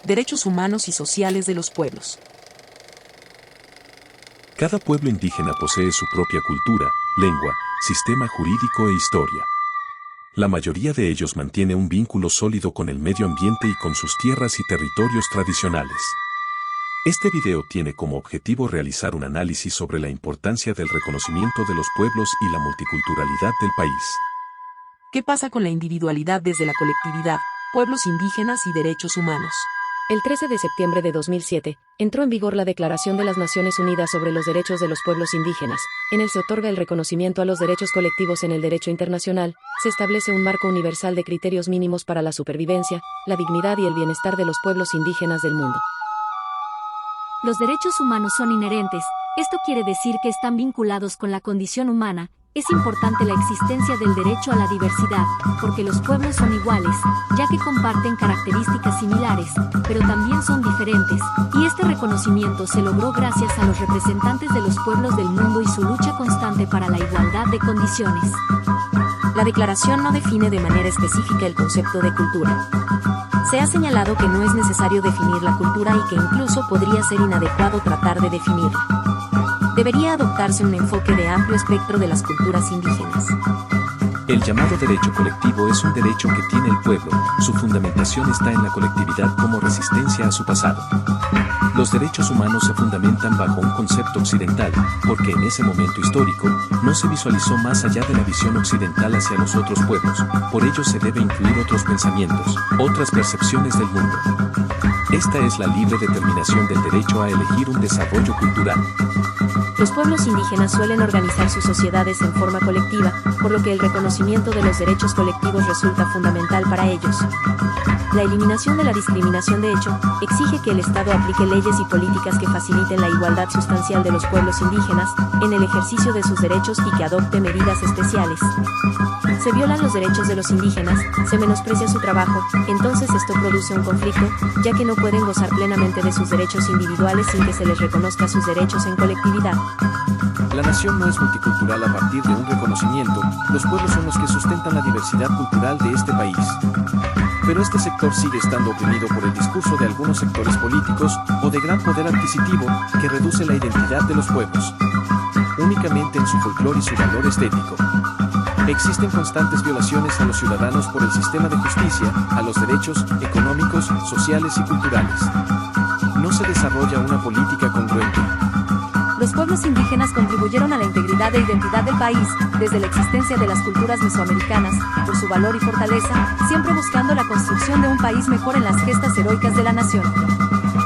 Derechos humanos y sociales de los pueblos. Cada pueblo indígena posee su propia cultura, lengua, sistema jurídico e historia. La mayoría de ellos mantiene un vínculo sólido con el medio ambiente y con sus tierras y territorios tradicionales. Este video tiene como objetivo realizar un análisis sobre la importancia del reconocimiento de los pueblos y la multiculturalidad del país. ¿Qué pasa con la individualidad desde la colectividad, pueblos indígenas y derechos humanos? El 13 de septiembre de 2007, entró en vigor la Declaración de las Naciones Unidas sobre los Derechos de los Pueblos Indígenas. En él se otorga el reconocimiento a los derechos colectivos en el derecho internacional, se establece un marco universal de criterios mínimos para la supervivencia, la dignidad y el bienestar de los pueblos indígenas del mundo. Los derechos humanos son inherentes, esto quiere decir que están vinculados con la condición humana. Es importante la existencia del derecho a la diversidad, porque los pueblos son iguales, ya que comparten características similares, pero también son diferentes, y este reconocimiento se logró gracias a los representantes de los pueblos del mundo y su lucha constante para la igualdad de condiciones. La declaración no define de manera específica el concepto de cultura. Se ha señalado que no es necesario definir la cultura y que incluso podría ser inadecuado tratar de definirla. Debería adoptarse un enfoque de amplio espectro de las culturas indígenas. El llamado derecho colectivo es un derecho que tiene el pueblo, su fundamentación está en la colectividad como resistencia a su pasado. Los derechos humanos se fundamentan bajo un concepto occidental, porque en ese momento histórico, no se visualizó más allá de la visión occidental hacia los otros pueblos, por ello se debe incluir otros pensamientos, otras percepciones del mundo. Esta es la libre determinación del derecho a elegir un desarrollo cultural. Los pueblos indígenas suelen organizar sus sociedades en forma colectiva, por lo que el reconocimiento de los derechos colectivos resulta fundamental para ellos. La eliminación de la discriminación de hecho exige que el Estado aplique leyes y políticas que faciliten la igualdad sustancial de los pueblos indígenas en el ejercicio de sus derechos y que adopte medidas especiales. Se violan los derechos de los indígenas, se menosprecia su trabajo, entonces esto produce un conflicto, ya que no pueden gozar plenamente de sus derechos individuales sin que se les reconozca sus derechos en colectividad. La nación no es multicultural a partir de un reconocimiento, los pueblos son los que sustentan la diversidad cultural de este país. Pero este sector sigue estando oprimido por el discurso de algunos sectores políticos o de gran poder adquisitivo que reduce la identidad de los pueblos únicamente en su folclore y su valor estético. Existen constantes violaciones a los ciudadanos por el sistema de justicia, a los derechos económicos, sociales y culturales. No se desarrolla una política congruente. Los pueblos indígenas contribuyeron a la integridad e identidad del país, desde la existencia de las culturas mesoamericanas, por su valor y fortaleza, siempre buscando la construcción de un país mejor en las gestas heroicas de la nación.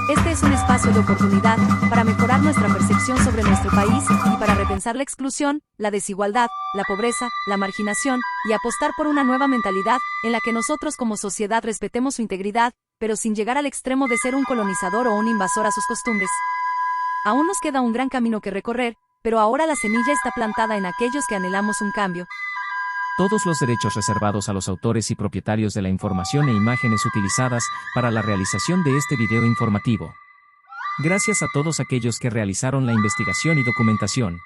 Este es un espacio de oportunidad para mejorar nuestra percepción sobre nuestro país y para repensar la exclusión, la desigualdad, la pobreza, la marginación y apostar por una nueva mentalidad en la que nosotros como sociedad respetemos su integridad, pero sin llegar al extremo de ser un colonizador o un invasor a sus costumbres. Aún nos queda un gran camino que recorrer, pero ahora la semilla está plantada en aquellos que anhelamos un cambio. Todos los derechos reservados a los autores y propietarios de la información e imágenes utilizadas para la realización de este video informativo. Gracias a todos aquellos que realizaron la investigación y documentación.